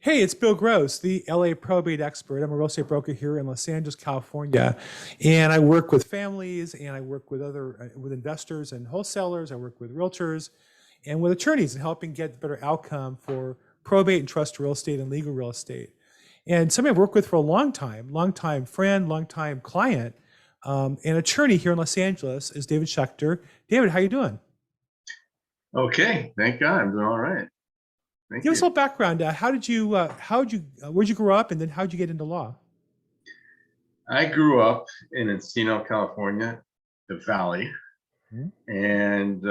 Hey, it's Bill Gross, the LA probate expert. I'm a real estate broker here in Los Angeles, California, and I work with families, and I work with with investors and wholesalers. I work with realtors and with attorneys in helping get the better outcome for probate and trust real estate and legal real estate. And somebody I've worked with for a long time friend, long time client, and attorney here in Los Angeles is David Schechet. David, how you doing? Okay, thank God, I'm doing all right. Thank Give us a you. little background. Where'd you grow up, and then how'd you get into law? I grew up in Encino, California, the Valley, Hmm? and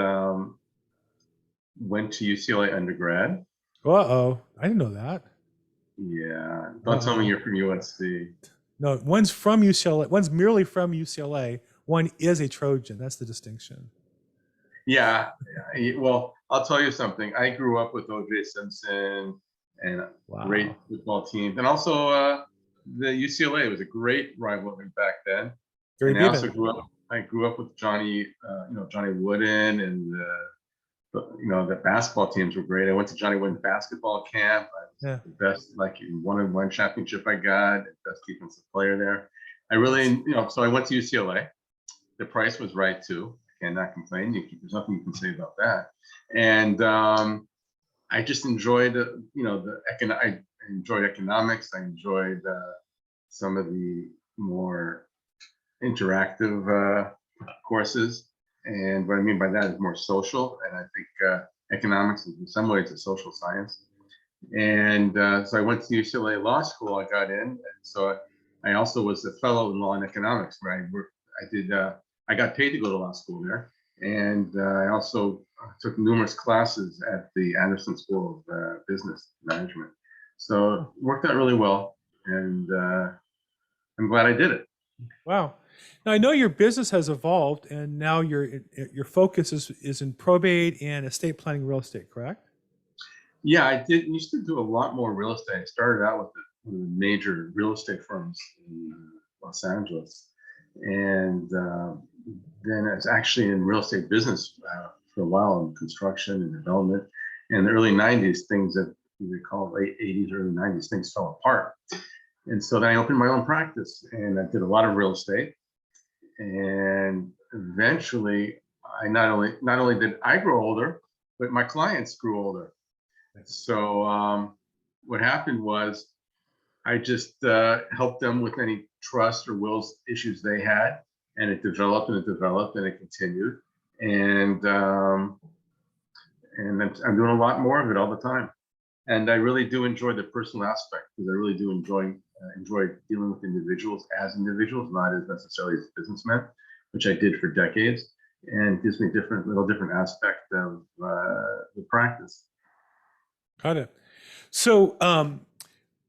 went to UCLA undergrad. Uh-oh, I didn't know that. Yeah, don't tell me Uh-oh. you're from USC. No, one's from UCLA. One's merely from UCLA. One is a Trojan. That's the distinction. Yeah, well, I'll tell you something. I grew up with O.J. Simpson and great Wow. football teams, and also the UCLA was a great rivalry back then. Gary And I also Beeman. grew up. I grew up with Johnny, Johnny Wooden, and the basketball teams were great. I went to Johnny Wooden basketball camp. I was Yeah. the best, like one championship I got, best defensive player there. I really, That's, so I went to UCLA. The price was right too. I cannot complain. There's nothing you can say about that. And I just enjoyed, I enjoyed economics. I enjoyed some of the more interactive courses. And what I mean by that is more social. And I think economics is in some ways a social science. And so I went to UCLA Law School. I got in. And so I also was a fellow in law and economics, where I got paid to go to law school there. And I also took numerous classes at the Anderson School of Business Management. So it worked out really well. And I'm glad I did it. wow. Now I know your business has evolved, and now your focus is in probate and estate planning real estate, correct? Yeah, I did used to do a lot more real estate. I started out with one of the major real estate firms in Los Angeles, and then I was actually in real estate business for a while in construction and development. In the early '90s, things that we call late '80s, early '90s, things fell apart. And so then I opened my own practice, and I did a lot of real estate. And eventually, I not only did I grow older, but my clients grew older. So what happened was I just helped them with any trust or wills issues they had, and it developed and it developed and it continued, and I'm doing a lot more of it all the time, and I really do enjoy the personal aspect, because I really do enjoy dealing with individuals as individuals, not as necessarily as businessmen, which I did for decades, and it gives me little different aspect of the practice. Got it. So,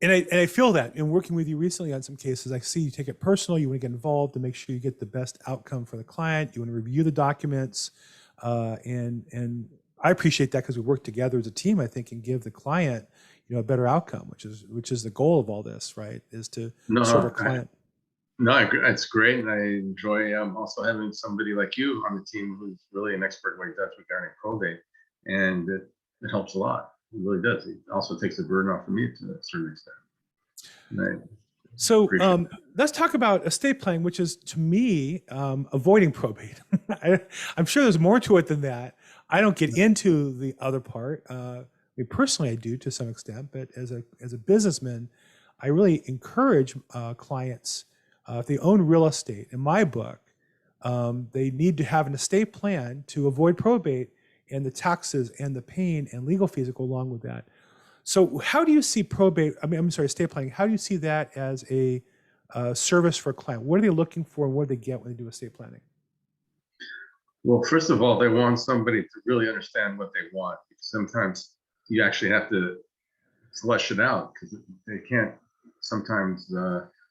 and I feel that in working with you recently on some cases, I see you take it personal. You want to get involved to make sure you get the best outcome for the client. You want to review the documents, and I appreciate that because we work together as a team. I think and give the client, a better outcome, which is the goal of all this, right? Is to No, serve our no, client. no, it's great, and I enjoy also having somebody like you on the team who's really an expert in what he does regarding probate, and it helps a lot. It really does. It also takes the burden off of me to a certain extent, and I So appreciate let's talk about estate planning, which is to me avoiding probate. I'm sure there's more to it than that. I don't get that. into the other part. I mean, personally, I do to some extent, but as a businessman, I really encourage clients if they own real estate. In my book, they need to have an estate plan to avoid probate and the taxes and the pain and legal fees that go along with that. So how do you see probate, I'm sorry, estate planning, how do you see that as a service for a client? What are they looking for, and what do they get when they do estate planning? Well, first of all, they want somebody to really understand what they want, because sometimes you actually have to flesh it out, because they can't sometimes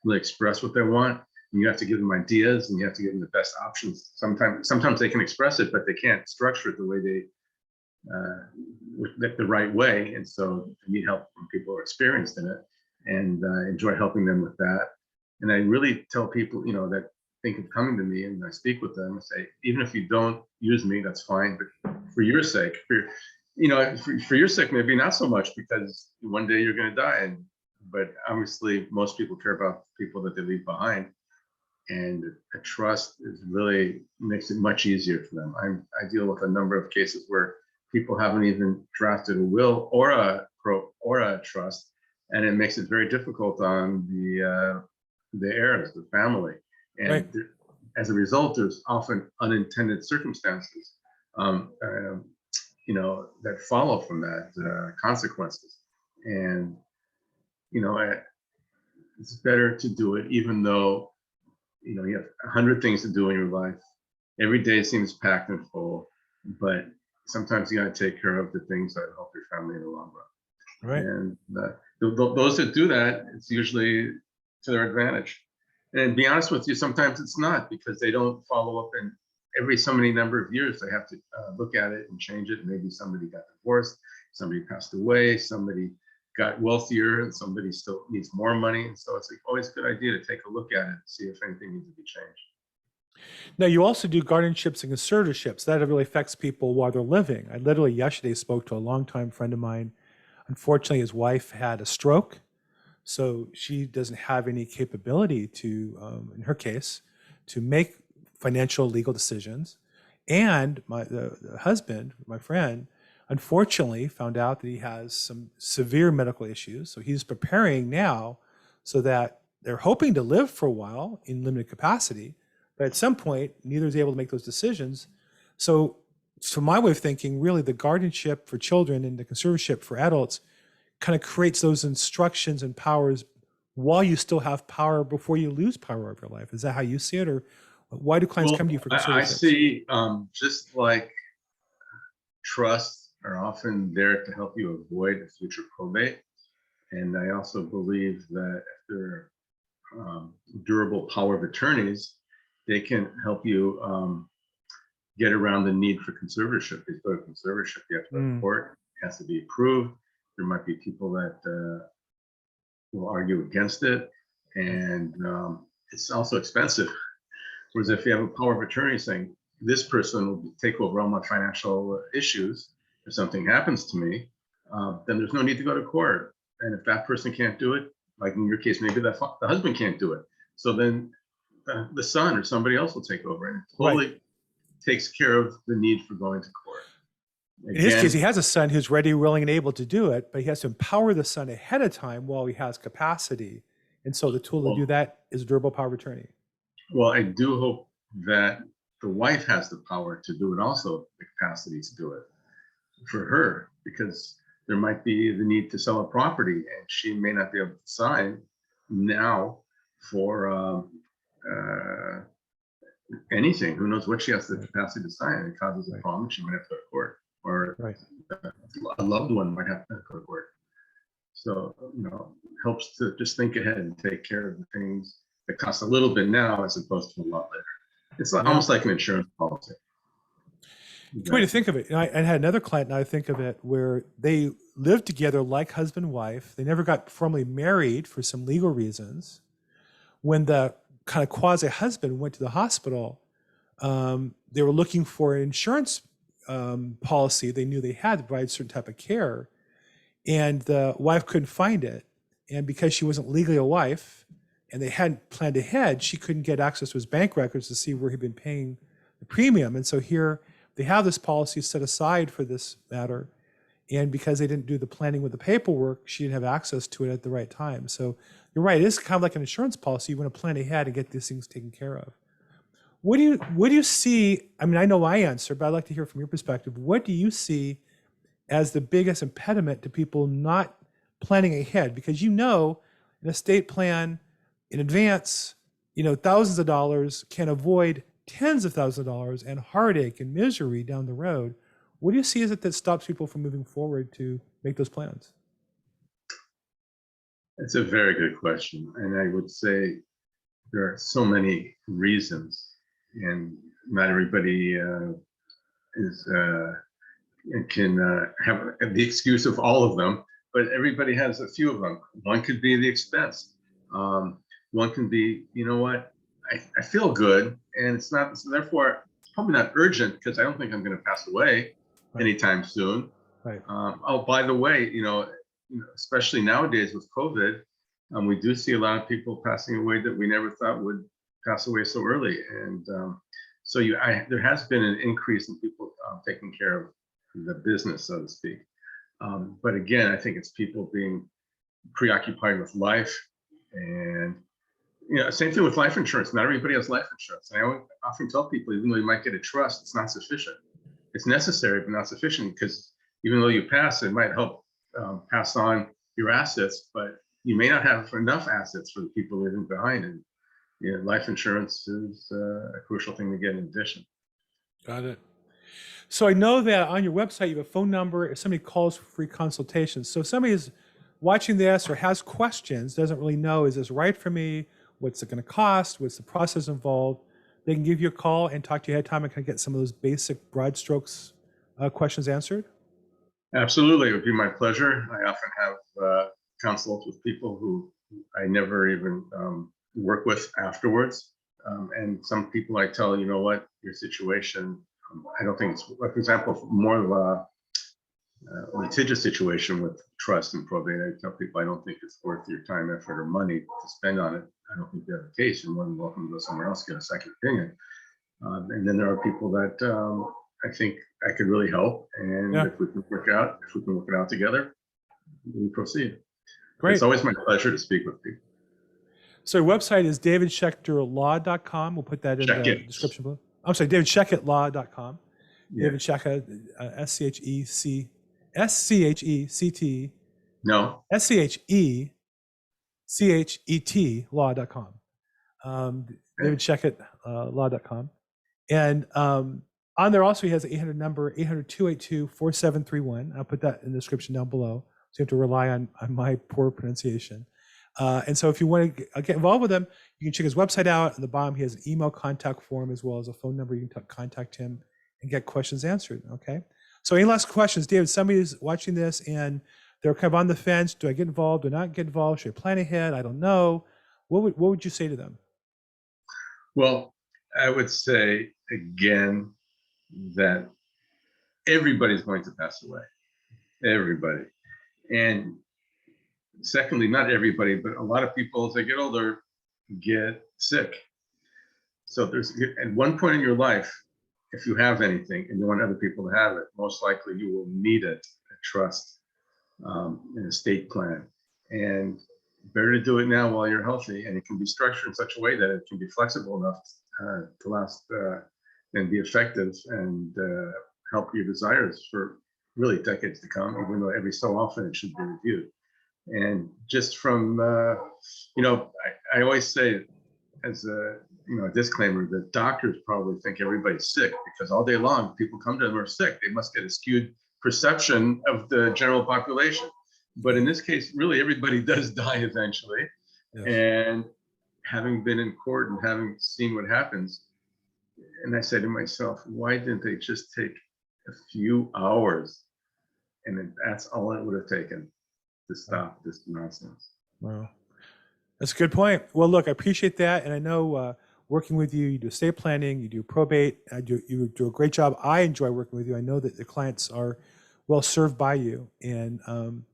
really express what they want. And you have to give them ideas, and you have to give them the best options. Sometimes they can express it, but they can't structure it the way the right way. And so I need help from people who are experienced in it, and enjoy helping them with that. And I really tell people, that think of coming to me, and I speak with them and say, even if you don't use me, that's fine. But for your sake, for your sake, maybe not so much, because one day you're going to die, but obviously most people care about people that they leave behind, and a trust really makes it much easier for them. I deal with a number of cases where people haven't even drafted a will or a trust, and it makes it very difficult on the heirs, the family, and Right. as a result, there's often unintended circumstances, that follow from that, consequences, and it's better to do it, even though you have 100 things to do in your life. Every day seems packed and full, but sometimes you got to take care of the things that help your family in the long run. Right. And those that do that, it's usually to their advantage. And to be honest with you, sometimes it's not, because they don't follow up, and every so many number of years they have to look at it and change it. Maybe somebody got divorced, somebody passed away, somebody got wealthier, and somebody still needs more money. And so it's always a good idea to take a look at it and see if anything needs to be changed. Now, you also do guardianships and conservatorships. That really affects people while they're living. I literally yesterday spoke to a longtime friend of mine. Unfortunately, his wife had a stroke, so she doesn't have any capability to, in her case, to make financial legal decisions. And the husband, my friend, unfortunately found out that he has some severe medical issues. So he's preparing now so that they're hoping to live for a while in limited capacity. But at some point, neither is able to make those decisions. So from my way of thinking, really the guardianship for children and the conservatorship for adults kind of creates those instructions and powers while you still have power before you lose power over your life. Is that how you see it? Or why do clients come to you for conservatorships? I see, just like trusts are often there to help you avoid a future probate. And I also believe that if they're durable power of attorneys, they can help you get around the need for conservatorship. If you go to conservatorship, you have to go to court, it has to be approved. There might be people that will argue against it, and it's also expensive. Whereas if you have a power of attorney saying, this person will take over all my financial issues if something happens to me, then there's no need to go to court. And if that person can't do it, like in your case, maybe the husband can't do it, so then the son or somebody else will take over, and it totally takes care of the need for going to court. Again, in his case, he has a son who's ready, willing, and able to do it, but he has to empower the son ahead of time while he has capacity. And so the tool to do that is a durable power of attorney. Well, I do hope that the wife has the power to do it also, the capacity to do it for her, because there might be the need to sell a property and she may not be able to sign now for anything. Who knows what she has the capacity to sign? It causes a problem. She might have to go to court, or a loved one might have to go to court. So, helps to just think ahead and take care of the things that cost a little bit now as opposed to a lot later. It's almost like an insurance policy. Good way to think of it. I had another client, and I think of it, where they lived together like husband and wife. They never got formally married for some legal reasons. When the kind of quasi-husband went to the hospital, they were looking for an insurance policy they knew they had to provide a certain type of care, and the wife couldn't find it. And because she wasn't legally a wife and they hadn't planned ahead, she couldn't get access to his bank records to see where he'd been paying the premium. And so here they have this policy set aside for this matter. And because they didn't do the planning with the paperwork, she didn't have access to it at the right time. So you're right, it is kind of like an insurance policy. You want to plan ahead and get these things taken care of. What do you see? I mean, I know my answer, but I'd like to hear from your perspective. What do you see as the biggest impediment to people not planning ahead? Because an estate plan in advance, thousands of dollars can avoid tens of thousands of dollars and heartache and misery down the road. What do you see as it that stops people from moving forward to make those plans? It's a very good question. And I would say there are so many reasons, and not everybody can have the excuse of all of them, but everybody has a few of them. One could be the expense. One can be, I feel good, and it's not, so therefore it's probably not urgent because I don't think I'm going to pass away anytime soon. Right. Oh, by the way, especially nowadays with COVID, we do see a lot of people passing away that we never thought would pass away so early. And so there has been an increase in people taking care of the business, so to speak. But again, I think it's people being preoccupied with life. And same thing with life insurance. Not everybody has life insurance. And I often tell people, even though you might get a trust, it's not sufficient. It's necessary, but not sufficient, because even though you pass, it might help pass on your assets, but you may not have enough assets for the people living behind. And life insurance is a crucial thing to get in addition. Got it. So I know that on your website, you have a phone number if somebody calls for free consultations. So if somebody is watching this or has questions, doesn't really know, is this right for me? What's it going to cost? What's the process involved? They can give you a call and talk to you ahead of time and kind of get some of those basic broad strokes questions answered. Absolutely. It would be my pleasure. I often have consults with people who I never even work with afterwards. And some people I tell, you know what, your situation, I don't think it's, for example, more of a litigious situation with trust and probate. I tell people I don't think it's worth your time, effort, or money to spend on it. I don't think that's the case. You're more than welcome to go somewhere else, get a second opinion. And then there are people that I think I could really help. And if we can work it out together, we proceed. Great. It's always my pleasure to speak with people. So your website is davidschechetlaw.com. We'll put that in the description below. I'm sorry, davidschechetlaw.com. Yeah. David Schechet, S-C-H-E-C-T. No. S-C-H-E-C-H-E-T law.com. David Schechet law.com. And on there also he has an 800 number, 800-282-4731. I'll put that in the description down below. So you have to rely on my poor pronunciation. And so if you want to get involved with him, you can check his website out. At the bottom, he has an email contact form as well as a phone number. You can contact him and get questions answered. Okay. So any last questions, David? Somebody's watching this and they're kind of on the fence. Do I get involved? Do I not get involved? Should I plan ahead? I don't know. What would you say to them? Well, I would say again that everybody's going to pass away. Everybody. And secondly, not everybody, but a lot of people as they get older get sick. So there's at one point in your life, if you have anything and you want other people to have it, most likely you will need it, a trust, an estate plan. And better to do it now while you're healthy, and it can be structured in such a way that it can be flexible enough to last and be effective and help your desires for really decades to come, even though every so often it should be reviewed. And just from, I always say as a disclaimer that doctors probably think everybody's sick because all day long people come to them are sick. They must get a skewed perception of the general population. But in this case, really everybody does die eventually. Yes. And having been in court and having seen what happens, and I said to myself, why didn't they just take a few hours? And then that's all it would have taken to stop this nonsense. Wow. That's a good point. Well, look, I appreciate that. And I know working with you, you do estate planning, you do probate, you do a great job. I enjoy working with you. I know that the clients are well served by you. And and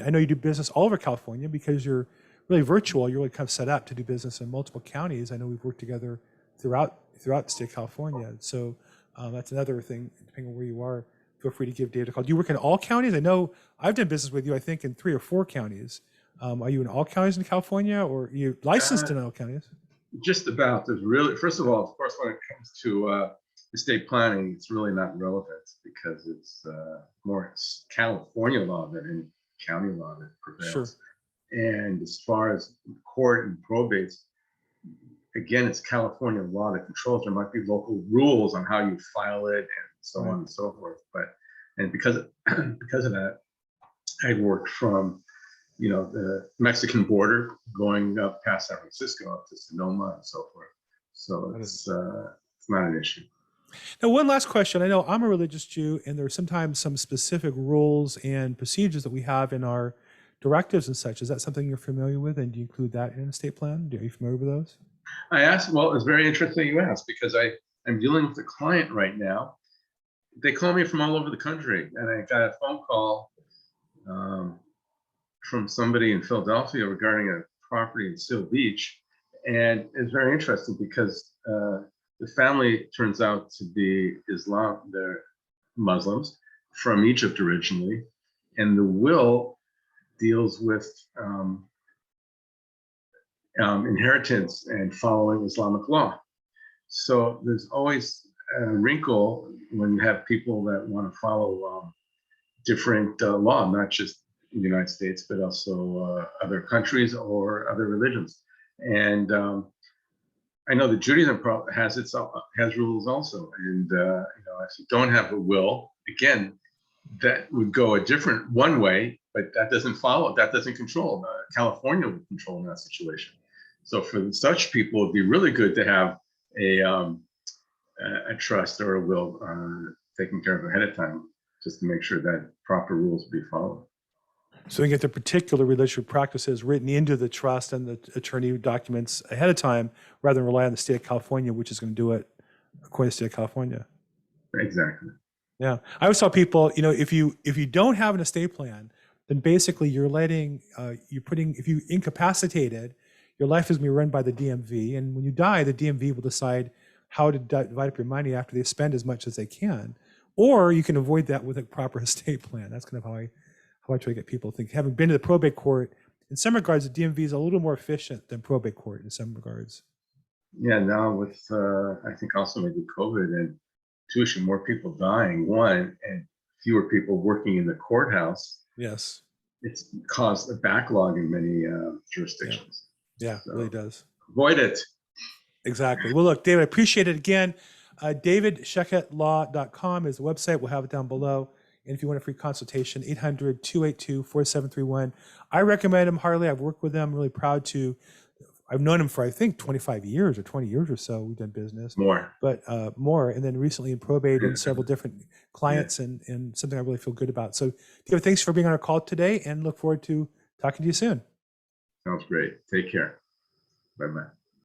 I know you do business all over California because you're really virtual. You're really kind of set up to do business in multiple counties. I know we've worked together throughout the state of California. So that's another thing, depending on where you are. Feel free to give David a call. Do you work in all counties? I know I've done business with you, I think, in 3 or 4 counties. Are you in all counties in California, or are you licensed in all counties? Just about. There's really, first of all, of course, when it comes to estate planning, it's really not relevant because it's more California law than any county law that prevails. Sure. And as far as court and probates, again, it's California law that controls. There might be local rules on how you file it and so on and so forth. And because of that, I worked from the Mexican border going up past San Francisco up to Sonoma and so forth. So it's not an issue. Now, one last question. I know I'm a religious Jew, and there are sometimes some specific rules and procedures that we have in our directives and such. Is that something you're familiar with, and do you include that in an estate plan? Are you familiar with those? I asked. Well, it's very interesting you asked because I'm dealing with a client right now they call me from all over the country, and I got a phone call from somebody in Philadelphia regarding a property in Seal Beach, and it's very interesting because the family turns out to be they're Muslims from Egypt originally, and the will deals with inheritance and following Islamic law. So there's always a wrinkle when you have people that want to follow different law, not just in the United States, but also other countries or other religions. And I know that Judaism has rules also. And if you don't have a will, again, that would go a different one way, but that doesn't follow, that doesn't control. California would control in that situation. So for such people, it'd be really good to have a trust or a will taken care of ahead of time, just to make sure that proper rules be followed. So you get the particular religious practices written into the trust and the attorney documents ahead of time, rather than rely on the state of California, which is going to do it according to the state of California. Exactly. Yeah, I always tell people, if you don't have an estate plan, then basically you're letting if you incapacitated, your life is going to be run by the DMV, and when you die, the DMV will decide how to divide up your money after they spend as much as they can, or you can avoid that with a proper estate plan. That's kind of how I try to get people to think. Having been to the probate court, in some regards, the DMV is a little more efficient than probate court in some regards. Yeah, now with I think also maybe COVID and tuition, more people dying, one, and fewer people working in the courthouse. Yes. It's caused a backlog in many jurisdictions. Yeah, it really does. Avoid it. Exactly. Well, look, David, I appreciate it again. DavidSchechetLaw.com is the website. We'll have it down below. And if you want a free consultation, 800-282-4731. I recommend him heartily. I've worked with him. I'm really proud to. I've known him for, I think, 25 years or 20 years or so. We've done business. More. But more. And then recently in probate and several different clients and something I really feel good about. So, David, thanks for being on our call today and look forward to talking to you soon. Sounds great. Take care. Bye-bye.